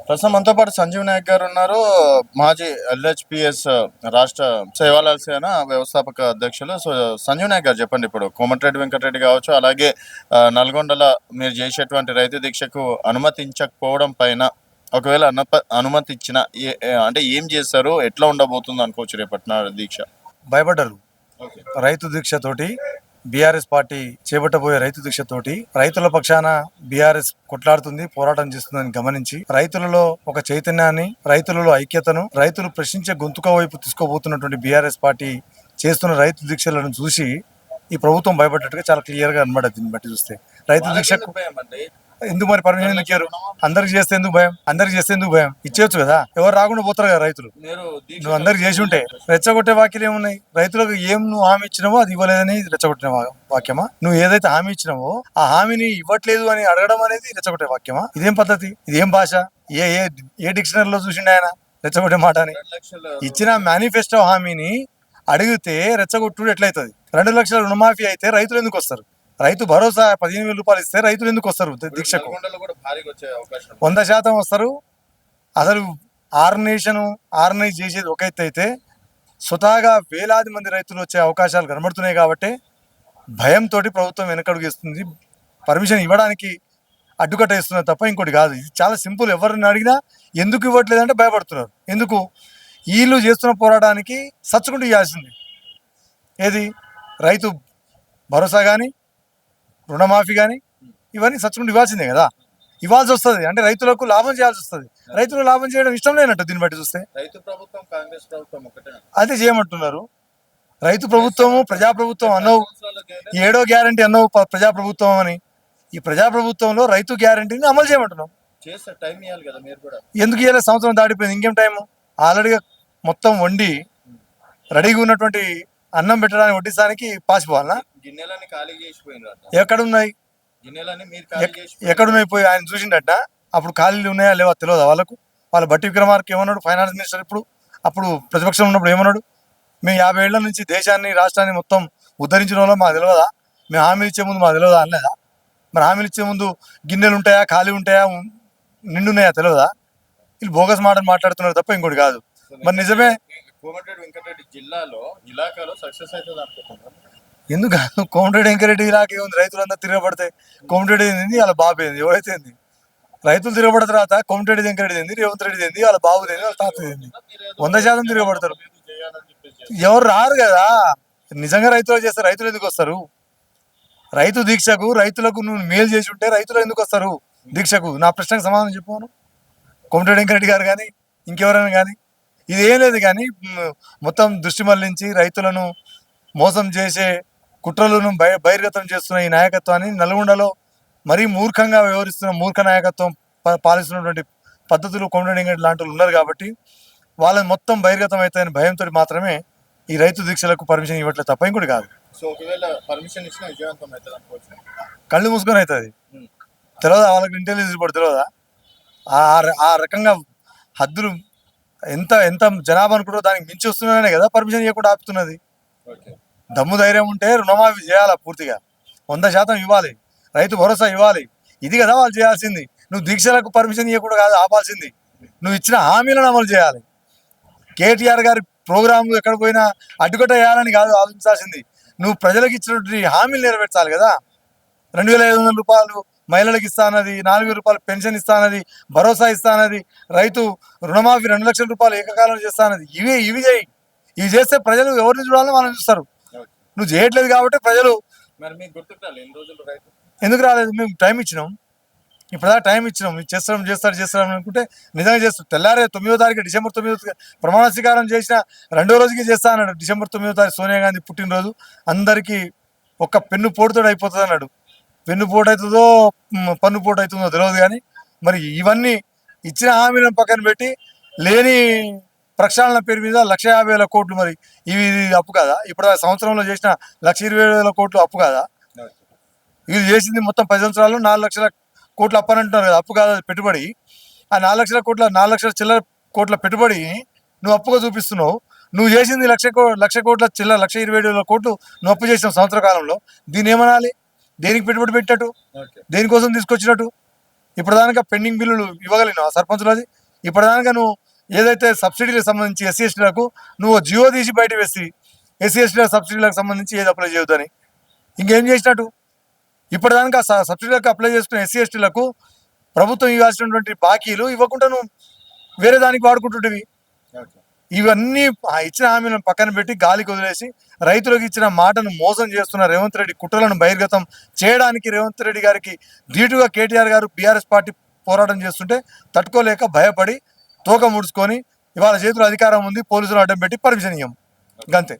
ప్రస్తుతం మనతో పాటు సంజీవ్ నాయక్ గారు ఉన్నారు. మాజీ ఎల్హెచ్పిఎస్ రాష్ట్ర సేవాలాల్ సేన వ్యవస్థాపక అధ్యక్షులు. సో, సంజీవ్ నాయక్ గారు చెప్పండి, ఇప్పుడు కోమటిరెడ్డి వెంకటరెడ్డి కావచ్చు, అలాగే నల్గొండలో మీరు చేసేటువంటి రైతు దీక్షకు అనుమతించకపోవడం పైన, ఒకవేళ అనుమతి ఇచ్చిన అంటే ఏం చేస్తారు, ఎట్లా ఉండబోతుంది అనుకోవచ్చు రేపటి దీక్ష? భయపడ్డారు. ఓకే. రైతు దీక్షతోటి బీఆర్ఎస్ పార్టీ చేపట్టబోయే రైతు దీక్షతోటి రైతుల పక్షాన బీఆర్ఎస్ కొట్లాడుతుంది, పోరాటం చేస్తుందని గమనించి రైతులలో ఒక చైతన్యాన్ని, రైతులలో ఐక్యతను, రైతులు ప్రశ్నించే గొంతుక వైపు తీసుకోబోతున్నటువంటి బీఆర్ఎస్ పార్టీ చేస్తున్న రైతు దీక్షలను చూసి ఈ ప్రభుత్వం భయపడ్డట్టుగా చాలా క్లియర్ గా అనమాట. దీన్ని బట్టి చూస్తే రైతు దీక్షకు ఎందుకు మరి పర్మిషన్ ఎందుకు ఇచ్చారు? అందరికి చేస్తే ఎందుకు భయం? అందరికి చేస్తే ఎందుకు భయం? ఇచ్చేయచ్చు కదా, ఎవరు రాకుండా పోతారు కదా రైతులు. నువ్వు అందరికి చేసి ఉంటే రెచ్చగొట్టే వాక్యాలు ఏమున్నాయి? రైతులకు ఏం నువ్వు హామీ ఇచ్చినావో అది ఇవ్వలేదని రెచ్చగొట్టిన వాక్యమా? నువ్వు ఏదైతే హామీ ఇచ్చినావో ఆ హామీని ఇవ్వట్లేదు అని అడగడం అనేది రెచ్చగొట్టే వాక్యమా? ఇదేం పద్ధతి? ఇదేం భాష? ఏ ఏ ఏ డిక్షనరీలో చూసిండు ఆయన రెచ్చగొట్టే మాట అని? ఇచ్చిన మేనిఫెస్టో హామీని అడిగితే రెచ్చగొట్టుడు ఎట్లయితుంది? 2 లక్షల రుణమాఫీ అయితే రైతులు ఎందుకు వస్తారు? రైతు భరోసా 15,000 రూపాయలు ఇస్తే రైతులు ఎందుకు వస్తారు దీక్షకు? 100% వస్తారు. అసలు ఆర్గనైజ్ చేసేది ఒక ఎత్తు అయితే, స్వతహాగా వేలాది మంది రైతులు వచ్చే అవకాశాలు కనబడుతున్నాయి కాబట్టి భయంతో ప్రభుత్వం వెనకడుగేస్తుంది, పర్మిషన్ ఇవ్వడానికి అడ్డుకట్ట ఇస్తున్నారు తప్ప ఇంకోటి కాదు. ఇది చాలా సింపుల్. ఎవరిని అడిగినా ఎందుకు ఇవ్వట్లేదంటే భయపడుతున్నారు. ఎందుకు? వీళ్ళు చేస్తున్న పోరాటానికి సచ్చుకుంటూ ఇవ్వాల్సింది ఏది? రైతు భరోసా కానీ, రుణమాఫీ కానీ, ఇవన్నీ సచ్చుకుంటూ ఇవ్వాల్సిందే కదా. ఇవ్వాల్సి వస్తుంది అంటే రైతులకు లాభం చేయాల్సి వస్తుంది. రైతులకు లాభం చేయడం ఇష్టం లేనట్టు దీన్ని బట్టి చూస్తే. రైతు ప్రభుత్వం కాంగ్రెస్ ప్రభుత్వం ఒకటే అదే చేయమంటున్నారు. రైతు ప్రభుత్వము ప్రజాప్రభుత్వం అన్నావు, 7వ గ్యారంటీ అన్నావు ప్రజాప్రభుత్వం అని. ఈ ప్రజాప్రభుత్వంలో రైతు గ్యారంటీని అమలు చేయమంటున్నాం. ఎందుకు ఇవ్వలేదు? సంవత్సరం దాటిపోయింది, ఇంకేం టైము? ఆల్రెడీగా మొత్తం వండి రెడీగా ఉన్నటువంటి అన్నం పెట్టడానికి వడ్డించడానికి పాసిపోవాలనా? ఎక్కడున్నాయి? ఎక్కడున్నాయి? పోయి ఆయన చూసిండట. అప్పుడు ఖాళీలు ఉన్నాయా లేవా తెలియదా వాళ్ళకు? వాళ్ళ బట్టి విక్రమార్క ఏమన్నాడు ఫైనాన్స్ మినిస్టర్ అప్పుడు ప్రతిపక్షం ఉన్నప్పుడు ఏమన్నాడు? మేము 50 ఏళ్ల నుంచి దేశాన్ని, రాష్ట్రాన్ని మొత్తం ఉద్ధరించిన వాళ్ళం, మాకు తెలియదా? మేము హామీలు ఇచ్చే ముందు మాకు తెలియదా అనలేదా? మరి హామీలు ఇచ్చే ముందు గిన్నెలు ఉంటాయా, ఖాళీ ఉంటాయా, నిండున్నాయా తెలియదా? వీళ్ళు బోగస్ మాటలు మాట్లాడుతున్నారు తప్ప ఇంకోటి కాదు. మరి నిజమే. కోమటిరెడ్డి వెంకటరెడ్డి ఇలాకాలో సక్సెస్ అవుతుంది అనుకుంటున్నాను. ఎందుకు? కోమటిరెడ్డి వెంకటరెడ్డి ఇలాకే ఉంది. రైతులంతా తిరగబడితే కోమటిరెడ్డి ఏంది, వాళ్ళ బాబు ఏంది, ఎవరైతే ఏంది? రైతులు తిరగబడిన తర్వాత కోమటిరెడ్డి వెంకటరెడ్డి ఏంది, రేవంత్ రెడ్డి ఏంది, వాళ్ళ బాబు ఏంది, వాళ్ళ తాత ఏంది? 100% తిరగబడతారు. ఎవరు రారు కదా. నిజంగా రైతులు చేస్తే రైతులు ఎందుకు వస్తారు రైతు దీక్షకు? రైతులకు నువ్వు మేలు చేసి ఉంటే రైతులు ఎందుకు వస్తారు దీక్షకు? నా ప్రశ్నకు సమాధానం చెప్పాను. కోమటిరెడ్డి వెంకరెడ్డి గారు కానీ, ఇంకెవరైనా కానీ, ఇదేం లేదు. కానీ మొత్తం దృష్టి మళ్లించి రైతులను మోసం చేసే కుట్రలను బహిర్గతం చేస్తున్న ఈ నాయకత్వాన్ని, నల్గొండలో మరీ మూర్ఖంగా వ్యవహరిస్తున్న మూర్ఖ నాయకత్వం పాలిస్తున్నటువంటి పద్ధతులు కోమటిరెడ్డి వెంకరెడ్డి లాంటి ఉన్నారు కాబట్టి వాళ్ళని మొత్తం బహిర్గతం అవుతాయని భయంతో మాత్రమే ఈ రైతు దీక్షలకు పర్మిషన్ ఇవ్వట్లేదు తప్ప ఇంకోటి కాదు. కళ్ళు మూసుకొని అవుతుంది. తెలియదా వాళ్ళకి? ఇంటెలిజెన్స్ రిపోర్ట్ తెలియదా? ఆ రకంగా హద్దులు ఎంత ఎంత జనాభా అనుకుంటారో దానికి మించి వస్తున్నానే కదా పర్మిషన్ ఇవ్వకుండా ఆపుతున్నది. దమ్ము ధైర్యం ఉంటే రుణమాఫీ చేయాలా, పూర్తిగా 100% ఇవ్వాలి, రైతు భరోసా ఇవ్వాలి. ఇది కదా వాళ్ళు చేయాల్సింది. నువ్వు దీక్షలకు పర్మిషన్ ఇవ్వకుండా కాదు ఆపాల్సింది, నువ్వు ఇచ్చిన హామీలను అమలు చేయాలి. కేటీఆర్ గారి ప్రోగ్రాంలు ఎక్కడ పోయినా అడ్డుకట్ట వేయాలని కాదు ఆలోచించాల్సింది, నువ్వు ప్రజలకు ఇచ్చినటువంటి హామీలు నెరవేర్చాలి కదా. 2,500 రూపాయలు మహిళలకు ఇస్తా అన్నది, 4,000 రూపాయలు పెన్షన్ ఇస్తా అన్నది, భరోసా ఇస్తా అన్నది, రైతు రుణమాఫీ 2 లక్షల రూపాయలు ఏకకాలంలో చేస్తా అన్నది. ఇవి చేయి. ఇవి చేస్తే ప్రజలు ఎవరిని చూడాలని మనం చూస్తారు. నువ్వు చేయట్లేదు కాబట్టి ప్రజలు ఎందుకు రాలేదు? మేము టైం ఇచ్చినాం, ఇప్పుడుదా టైం ఇచ్చినాం, చేస్తాడు అనుకుంటే నిజంగా చేస్తాడు. తెల్లారే 9వ తారీఖు, డిసెంబర్ 9వ ప్రమాణ స్వీకారం చేసిన 2వ రోజుకి చేస్తా అన్నాడు. డిసెంబర్ 9వ తారీఖు సోనియా గాంధీ పుట్టినరోజు, అందరికీ ఒక్క పెన్ను పోటుతో అయిపోతుంది అన్నాడు. పెన్ను పోటు అవుతుందో పన్ను పోటు అవుతుందో తెలియదు. కానీ మరి ఇవన్నీ ఇచ్చిన హామీలను పక్కన పెట్టి లేని ప్రక్షాళన పేరు మీద 1,50,000 కోట్లు, మరి ఇవి అప్పు కాదా? ఇప్పుడు సంవత్సరంలో చేసిన 1,20,000 కోట్లు అప్పు కాదా? వీళ్ళు చేసింది మొత్తం 10 సంవత్సరాలు 4 లక్షల కోట్లు అప్పు అని అంటున్నారు కదా. అప్పు కాదు, పెట్టుబడి. ఆ 4 లక్షల చిల్లర కోట్ల పెట్టుబడి నువ్వు అప్పుగా చూపిస్తున్నావు. నువ్వు చేసింది 1,00,00 కోట్ల చిల్లర 1,27,000 కోట్లు నువ్వు అప్పు చేసిన సంవత్సర కాలంలో. దీన్ని ఏమనాలి? దేనికి పెట్టుబడి పెట్టినట్టు, దేనికోసం తీసుకొచ్చినట్టు? ఇప్పటిదాకా పెండింగ్ బిల్లులు ఇవ్వగలిగినావు సర్పంచులది? ఇప్పటిదాకా నువ్వు ఏదైతే సబ్సిడీలకు సంబంధించి ఎస్సీ ఎస్టీలకు నువ్వు జియో తీసి బయట వేసి ఎస్సీ ఎస్టీల సబ్సిడీలకు సంబంధించి ఏది అప్లై చేయొద్దని ఇంకేం చేసినట్టు? ఇప్పటిదాకా సబ్సిడీలకు అప్లై చేసుకున్న ఎస్సీ ఎస్టీలకు ప్రభుత్వం ఇవ్వాల్సినటువంటి బాకీలు ఇవ్వకుండా నువ్వు వేరే దానికి వాడుకుంటుంటివి. ఇవన్నీ ఇచ్చిన హామీలను పక్కన పెట్టి గాలికి వదిలేసి రైతులకు ఇచ్చిన మాటను మోసం చేస్తున్న రేవంత్ రెడ్డి కుట్రలను బహిర్గతం చేయడానికి రేవంత్ రెడ్డి గారికి ధీటుగా కేటీఆర్ గారు బీఆర్ఎస్ పార్టీ పోరాటం చేస్తుంటే తట్టుకోలేక భయపడి తోక ముడుచుకొని ఇవాళ చేతులు అధికారం ఉంది, పోలీసులు అడ్డం పెట్టి పర్మిషన్ ఇయ్యం గంతే.